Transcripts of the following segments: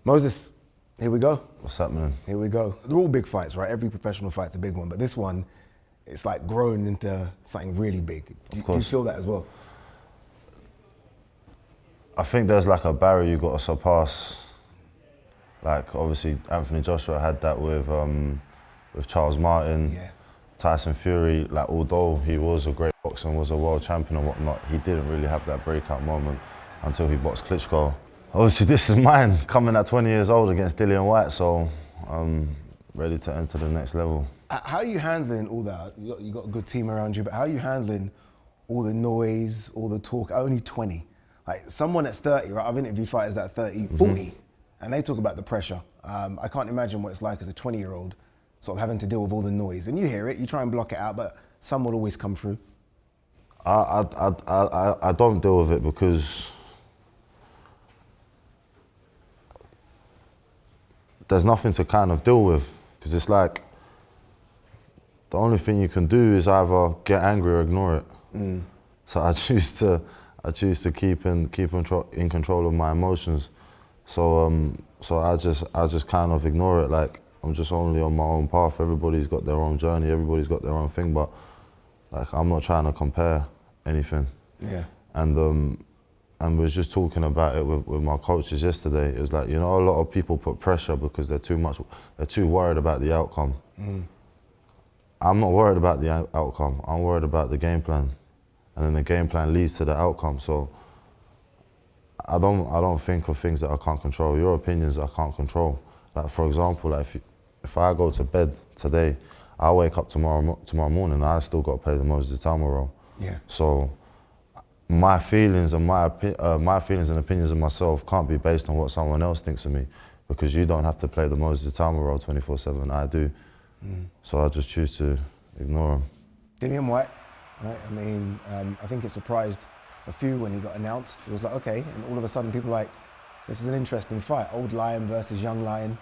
Moses, here we go. What's happening? Here we go. They're all big fights, right? Every professional fight's a big one, but this one, it's like grown into something really big. Do you feel that as well? I think there's like a barrier you got to surpass. Like obviously Anthony Joshua had that with Charles Martin, Yeah. Tyson Fury. Like although he was a great boxer and was a world champion and whatnot, he didn't really have that breakout moment until he boxed Klitschko. Obviously this is mine, coming at 20 years old against Whyte, so I'm ready to enter the next level. How are you handling all that? You got a good team around you, but how are you handling all the noise, all the talk? Only 20. Like someone that's 30, right? I've interviewed fighters that are 30, 40, and they talk about the pressure. I can't imagine what it's like as a 20-year-old, sort of having to deal with all the noise. And you hear it, you try and block it out, but some will always come through. I don't deal with it because there's nothing to kind of deal with, because it's like the only thing you can do is either get angry or ignore it. So I choose to keep in control of my emotions. So I just kind of ignore it. Like I'm just only on my own path. Everybody's got their own journey. Everybody's got their own thing. But like I'm not trying to compare anything. Yeah. And we was just talking about it with my coaches yesterday. It was like, you know, a lot of people put pressure because they're too worried about the outcome. I'm not worried about the outcome. I'm worried about the game plan. And then the game plan leads to the outcome. So I don't think of things that I can't control. Your opinions I can't control. Like for example, like if I go to bed today, I wake up tomorrow morning, I still got to play the Moses Itauma role. Yeah. So my feelings and my feelings and opinions of myself can't be based on what someone else thinks of me, because you don't have to play the Moses Itauma role 24/7. I do. So I just choose to ignore him. Whyte, right? I mean, I think it surprised a few when he got announced. It was like, okay, and all of a sudden people were like, this is an interesting fight. Old Lion versus young Lion.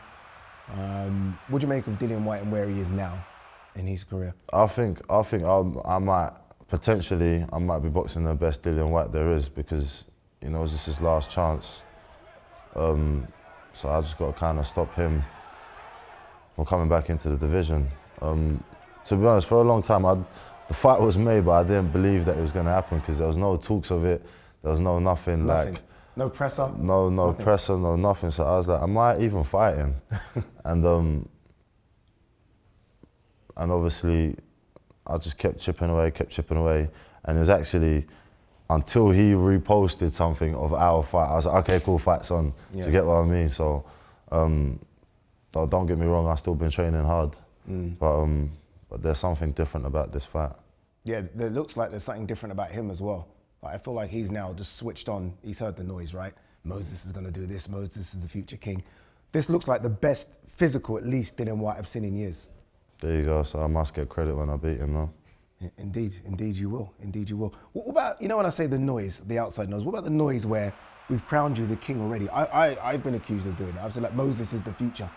What do you make of Whyte and where he is now in his career? I think I might be boxing the best Whyte there is, because you know, this is his last chance. So I just got to kind of stop him from coming back into the division. To be honest, for a long time, the fight was made, but I didn't believe that it was going to happen because there was no talks of it. There was nothing. Like no presser. No nothing. Presser, no nothing. So I was like, am I even fighting? and obviously, I just kept chipping away, and it was actually until he reposted something of our fight, I was like, okay, cool, fight's on. Yeah. Do you get what I mean? So, don't get me wrong, I've still been training hard, but there's something different about this fight. Yeah, it looks like there's something different about him as well. Like, I feel like he's now just switched on. He's heard the noise, right? Moses is going to do this. Moses is the future king. This looks like the best physical, at least, Whyte I've seen in years. There you go. So I must get credit when I beat him, though. Indeed you will. Indeed you will. What about, you know when I say the noise, the outside noise, what about the noise where we've crowned you the king already? I've been accused of doing that. I've said like, Moses is the future,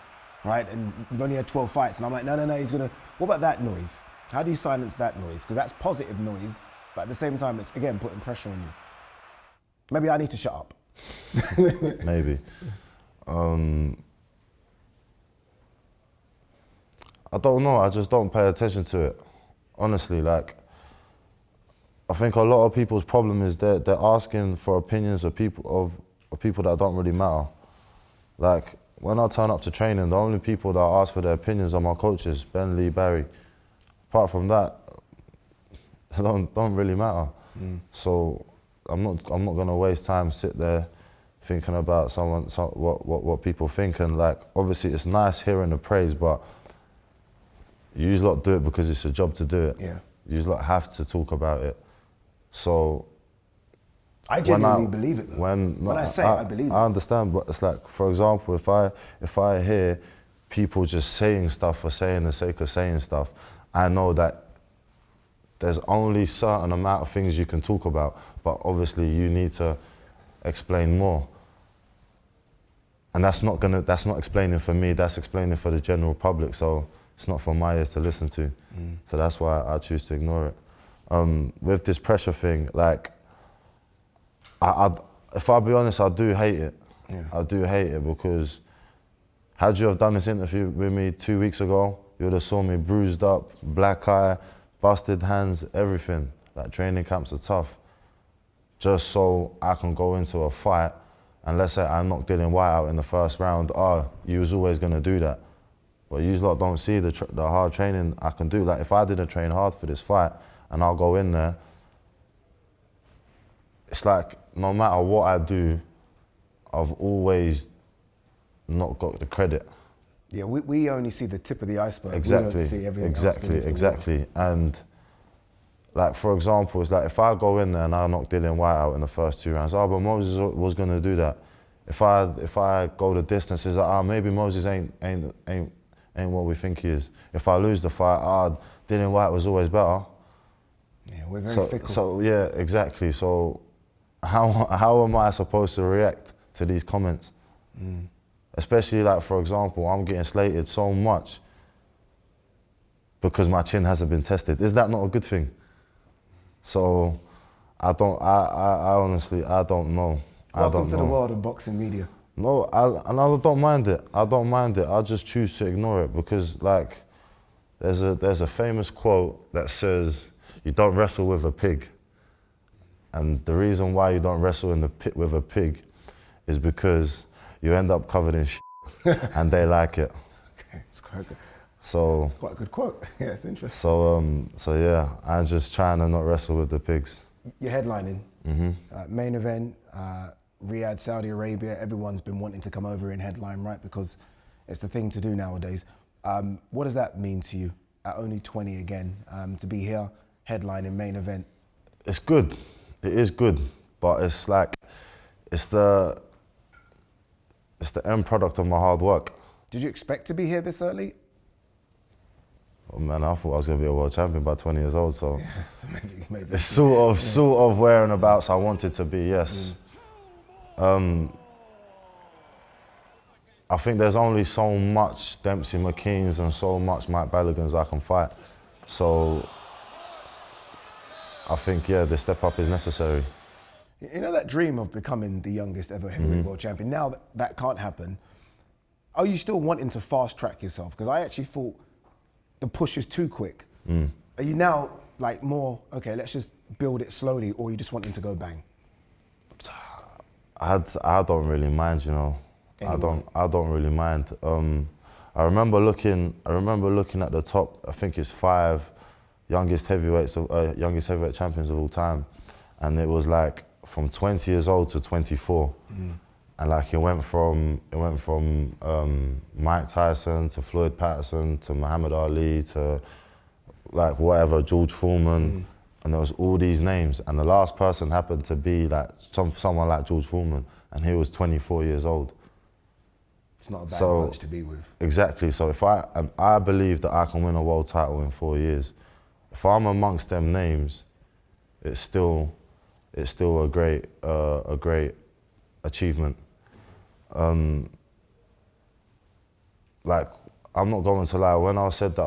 right? And we've only had 12 fights. And I'm like, no, he's going to... What about that noise? How do you silence that noise? Because that's positive noise, but at the same time, it's, again, putting pressure on you. Maybe I need to shut up. Maybe. I don't know, I just don't pay attention to it. Honestly, like, I think a lot of people's problem is they're asking for opinions of people that don't really matter. Like, when I turn up to training, the only people that ask for their opinions are my coaches, Ben, Lee, Barry. Apart from that, they don't really matter. So I'm not gonna waste time sit there thinking about what people think. And like, obviously it's nice hearing the praise, but you usually lot do it because it's a job to do it. Yeah. You usually have to talk about it. So I genuinely believe it though. When I say it, I believe it. I understand, but it's like, for example, if I hear people just saying stuff for saying the sake of saying stuff, I know that there's only certain amount of things you can talk about, but obviously you need to explain more. And that's not explaining for me, that's explaining for the general public, so it's not for my ears to listen to. So that's why I choose to ignore it. With this pressure thing, like, if I'll be honest, I do hate it. Yeah. I do hate it because Had you have done this interview with me 2 weeks ago, you would have saw me bruised up, black eye, busted hands, everything. Like, training camps are tough. Just so I can go into a fight, and let's say I knocked Dillian Whyte out in the first round, you was always gonna do that. But you lot don't see the hard training I can do. Like, if I didn't train hard for this fight, and I'll go in there, it's like, no matter what I do, I've always not got the credit. Yeah, we only see the tip of the iceberg. Exactly. We don't see everything else beneath the water. Exactly. And like, for example, it's like, if I go in there and I knock Dillian Whyte out in the first 2 rounds, but Moses was gonna do that. If I go the distance, it's like, maybe Moses ain't what we think he is. If I lose the fight, Dillian Whyte was always better. Yeah, we're very fickle. So yeah, exactly. So how am I supposed to react to these comments? Especially, like, for example, I'm getting slated so much because my chin hasn't been tested. Is that not a good thing? So I honestly, I don't know. Welcome to the world of boxing media. No, I don't mind it. I don't mind it. I just choose to ignore it because, like, there's a famous quote that says, "You don't wrestle with a pig." And the reason why you don't wrestle in the pit with a pig is because you end up covered in shit and they like it. Okay, it's quite good. So It's quite a good quote. Yeah, it's interesting. So yeah, I'm just trying to not wrestle with the pigs. You're headlining. Main event, Riyadh, Saudi Arabia. Everyone's been wanting to come over and headline, right? Because it's the thing to do nowadays. What does that mean to you at only 20 again, to be here headlining main event? It's good. It is good, but it's like, it's the end product of my hard work. Did you expect to be here this early? Oh man, I thought I was going to be a world champion by 20 years old, so, Yeah, so maybe. it's sort of where and abouts I wanted to be, yes. I think there's only so much Dempsey McKeans and so much Mike Ballagans I can fight. So I think, yeah, the step up is necessary. You know that dream of becoming the youngest ever heavyweight world champion? Now that can't happen. Are you still wanting to fast track yourself? Because I actually thought the push is too quick. Are you now like more, okay, let's just build it slowly, or you just wanting to go bang? I don't really mind, you know. Anyone? I don't really mind. I remember looking at the top, I think it's 5 youngest heavyweight champions of all time, and it was like from 20 years old to 24, and like it went from Mike Tyson to Floyd Patterson to Muhammad Ali to like whatever, George Foreman, and there was all these names, and the last person happened to be like someone like George Foreman, and he was 24 years old. It's not a bad bunch to be with. Exactly. So if I believe that I can win a world title in 4 years. If I'm amongst them names, it's still a great achievement. Like, I'm not going to lie. When I said that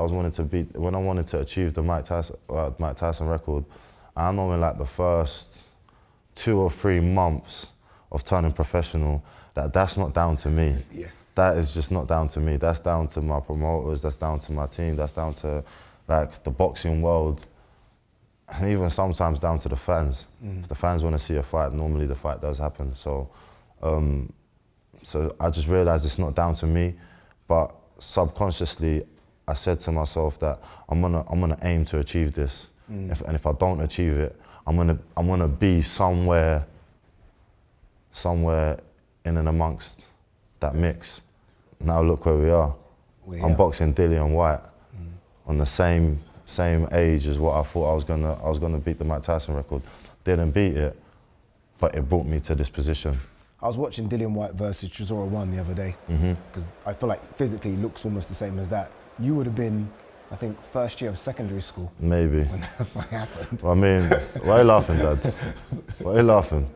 when I wanted to achieve the Mike Tyson record, I know in like the first 2 or 3 months of turning professional, that's not down to me. Yeah. That is just not down to me. That's down to my promoters. That's down to my team. That's down to like the boxing world, and even sometimes down to the fans. If the fans want to see a fight, normally the fight does happen. So, so I just realised it's not down to me, but subconsciously, I said to myself that I'm gonna aim to achieve this. And if I don't achieve it, I'm gonna be somewhere in and amongst that mix. Now look where we are. I'm boxing Dillian Whyte on the same age as what I thought I was gonna beat the Mike Tyson record. Didn't beat it, but it brought me to this position. I was watching Dillian Whyte versus Chisora 1 the other day, because I feel like physically he looks almost the same as that. You would have been, I think, first year of secondary school. Maybe. When that fight happened. I mean, why are you laughing, Dad? Why are you laughing?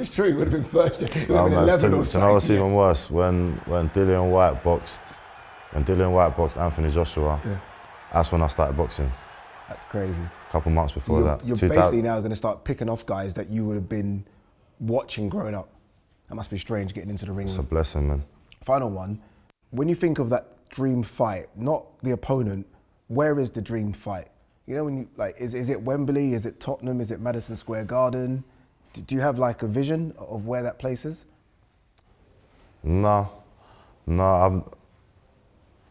It's true, it would have been first year. It would have been 11 or something. You know what's even worse? When Dillian Whyte boxed Anthony Joshua, that's when I started boxing. That's crazy. A couple months before that. You're basically now going to start picking off guys that you would have been watching growing up. That must be strange getting into the ring. It's a blessing, man. Final one. When you think of that dream fight, not the opponent, where is the dream fight? You know, when you like, is it Wembley? Is it Tottenham? Is it Madison Square Garden? Do you have like a vision of where that place is? No,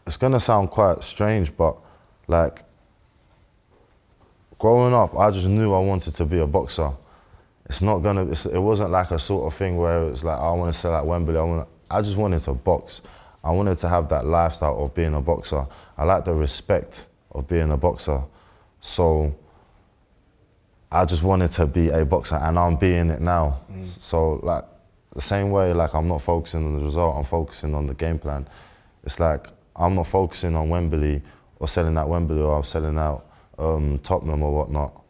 it's gonna sound quite strange, but like growing up, I just knew I wanted to be a boxer. It wasn't like a sort of thing where it's like, I want to sell at Wembley. I just wanted to box. I wanted to have that lifestyle of being a boxer. I like the respect of being a boxer. So I just wanted to be a boxer, and I'm being it now. So like the same way, like I'm not focusing on the result, I'm focusing on the game plan. It's like I'm not focusing on Wembley or selling out Wembley or I'm selling out Tottenham or whatnot.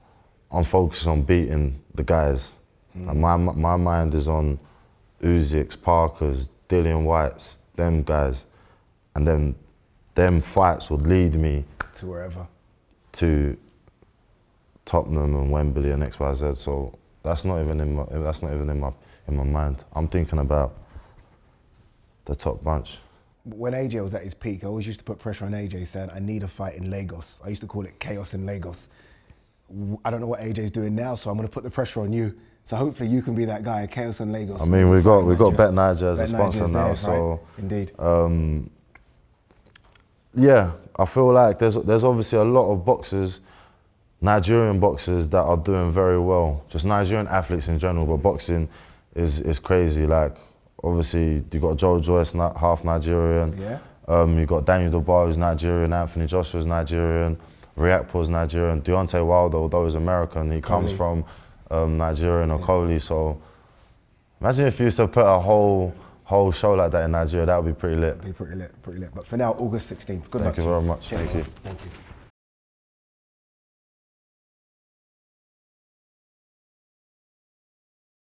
I'm focused on beating the guys. And my mind is on Usyks, Parkers, Dillian Whytes, them guys. And then them fights would lead me to wherever. To Tottenham and Wembley and XYZ. So that's not even in my mind. I'm thinking about the top bunch. When AJ was at his peak, I always used to put pressure on AJ saying, I need a fight in Lagos. I used to call it chaos in Lagos. I don't know what AJ's doing now, so I'm going to put the pressure on you. So hopefully you can be that guy, chaos in Lagos. I mean, we've got Bet Niger as a sponsor now, so right? Indeed. Yeah, I feel like there's obviously a lot of boxers, Nigerian boxers that are doing very well. Just Nigerian athletes in general, but boxing is crazy. Like, obviously, you got Joe Joyce, half Nigerian. Yeah. You got Daniel Dubois, who's Nigerian. Anthony Joshua's Nigerian. Riakpor's Nigerian. Deontay Wilder, although he's American, he comes from Nigerian or Kohli. So imagine if you used to put a whole show like that in Nigeria. That would be pretty lit. It'd be pretty lit. But for now, August 16th. Good luck. Thank you very much. Cheers. Thank you. Thank you.